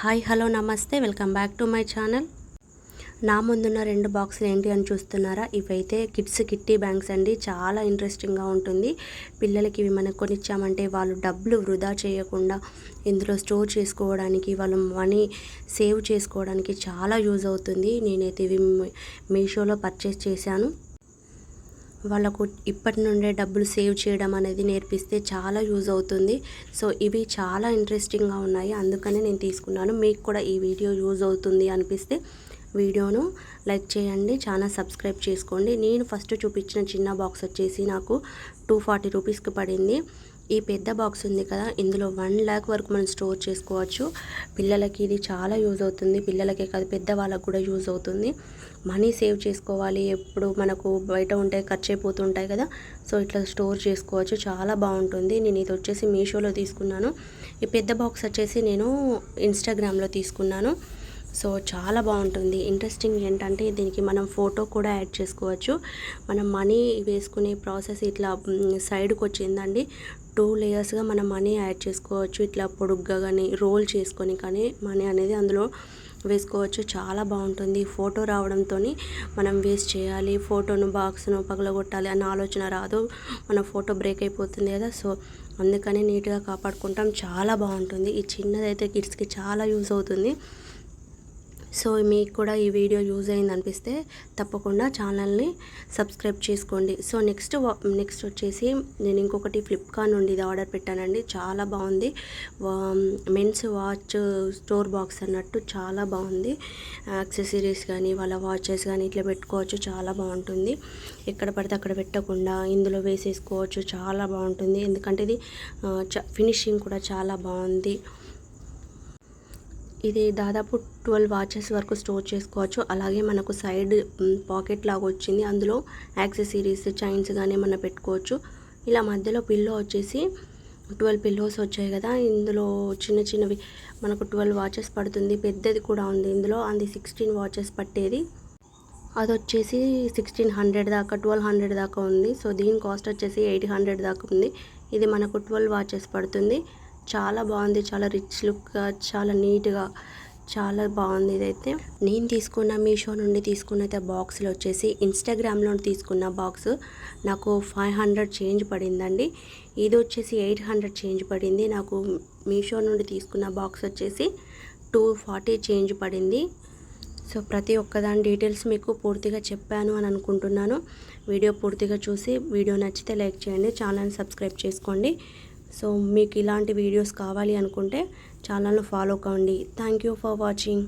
Hi hello నమస్తే welcome back to my channel. నా ముందున్న 2 బాక్సులు ఏంటి అని చూస్తున్నారా? ఇవైతే కిడ్స్ కిట్టి బ్యాంక్స్ అండి. చాలా ఇంట్రెస్టింగ్గా ఉంటుంది. పిల్లలకి ఇవి మనం కొనిచ్చామంటే వాళ్ళు డబ్బులు వృధా చేయకుండా ఇందులో స్టోర్ చేసుకోవడానికి, వాళ్ళు మనీ సేవ్ చేసుకోవడానికి చాలా యూజ్ అవుతుంది. నేనైతే ఇవి మీషోలో పర్చేస్ చేశాను. వాళ్ళకు ఇప్పటి నుండే డబ్బులు సేవ్ చేయడం అనేది నేర్పిస్తే చాలా యూజ్ అవుతుంది. సో ఇవి చాలా ఇంట్రెస్టింగ్గా ఉన్నాయి, అందుకనే నేను తీసుకున్నాను. మీకు కూడా ఈ వీడియో యూజ్ అవుతుంది అనిపిస్తే వీడియోను లైక్ చేయండి, ఛానల్ సబ్స్క్రైబ్ చేసుకోండి. నేను ఫస్ట్ చూపించిన చిన్న బాక్స్ వచ్చేసి నాకు 240 రూపీస్కి పడింది. ఈ పెద్ద బాక్స్ ఉంది కదా, ఇందులో 1 lakh వరకు మనం స్టోర్ చేసుకోవచ్చు. పిల్లలకి ఇది చాలా యూజ్ అవుతుంది. పిల్లలకే కాదు, పెద్దవాళ్ళకు కూడా యూజ్ అవుతుంది. మనీ సేవ్ చేసుకోవాలి, ఎప్పుడు మనకు బయట ఉంటే ఖర్చు అయిపోతుంటాయి కదా, సో ఇట్లా స్టోర్ చేసుకోవచ్చు. చాలా బాగుంటుంది. నేను ఇది వచ్చేసి మీషోలో తీసుకున్నాను. ఈ పెద్ద బాక్స్ వచ్చేసి నేను ఇన్స్టాగ్రామ్లో తీసుకున్నాను. సో చాలా బాగుంటుంది. ఇంట్రెస్టింగ్ ఏంటంటే దీనికి మనం ఫోటో కూడా యాడ్ చేసుకోవచ్చు. మనం మనీ వేసుకునే ప్రాసెస్ ఇట్లా సైడ్కి వచ్చిందండి. 2 లేయర్స్గా మనం మనీ యాడ్ చేసుకోవచ్చు. ఇట్లా పొడుగ్గా కానీ రోల్ చేసుకొని కానీ మనీ అనేది అందులో వేసుకోవచ్చు. చాలా బాగుంటుంది. ఫోటో రావడంతో మనం వేస్ట్ చేయాలి, ఫోటోను బాక్స్ను పగలగొట్టాలి అన్న ఆలోచన రాదు. మన ఫోటో బ్రేక్ అయిపోతుంది కదా, సో అందుకని నీట్గా కాపాడుకుంటాం. చాలా బాగుంటుంది. ఈ చిన్నదైతే కిడ్స్కి చాలా యూజ్ అవుతుంది. సో మీకు కూడా ఈ వీడియో యూజ్ అయింది అనిపిస్తే తప్పకుండా ఛానల్ని సబ్స్క్రైబ్ చేసుకోండి. సో నెక్స్ట్ వచ్చేసి నేను ఇంకొకటి ఫ్లిప్కార్ట్ నుండి ఇది ఆర్డర్ పెట్టానండి. చాలా బాగుంది. మెన్స్ వాచ్ స్టోర్ బాక్స్ అన్నట్టు చాలా బాగుంది. యాక్సెసరీస్ కానీ వాళ్ళ వాచెస్ కానీ ఇట్లా పెట్టుకోవచ్చు. చాలా బాగుంటుంది. ఎక్కడ పడితే అక్కడ పెట్టకుండా ఇందులో వేసేసుకోవచ్చు. చాలా బాగుంటుంది. ఎందుకంటే ఇది ఫినిషింగ్ కూడా చాలా బాగుంది. ఇది దాదాపు 12 వాచెస్ వరకు స్టోర్ చేసుకోవచ్చు. అలాగే మనకు సైడ్ పాకెట్ లాగా వచ్చింది. అందులో యాక్సెసరీస్, చైన్స్ కానీ ఏమన్నా పెట్టుకోవచ్చు. ఇలా మధ్యలో పిల్లో వచ్చేసి 12 పిల్లోస్ వచ్చాయి కదా, ఇందులో చిన్న చిన్నవి మనకు 12 వాచెస్ పడుతుంది. పెద్దది కూడా ఉంది ఇందులో, అది 16 వాచెస్ పట్టేది. అది వచ్చేసి 1600 దాకా 1200 దాకా ఉంది. సో దీని కాస్ట్ వచ్చేసి 800 దాకా ఉంది. ఇది మనకు 12 వాచెస్ పడుతుంది. చాలా బాగుంది. చాలా రిచ్ లుక్గా, చాలా నీట్గా, చాలా బాగుంది. ఇదైతే నేను తీసుకున్న మీషో నుండి తీసుకున్న అయితే బాక్స్లో వచ్చేసి ఇన్స్టాగ్రామ్లో తీసుకున్న బాక్స్ నాకు 500 చేంజ్ పడిందండి. ఇది వచ్చేసి 800 చేంజ్ పడింది. నాకు మీషో నుండి తీసుకున్న బాక్స్ వచ్చేసి 240 చేంజ్ పడింది. సో ప్రతి ఒక్కదాని డీటెయిల్స్ మీకు పూర్తిగా చెప్పాను అని అనుకుంటున్నాను. వీడియో పూర్తిగా చూసి వీడియో నచ్చితే లైక్ చేయండి, ఛానల్ని సబ్స్క్రైబ్ చేసుకోండి. సో మీకు ఇలాంటి వీడియోస్ కావాలి అనుకుంటే ఛానల్ను ఫాలో కండి. Thank you for watching.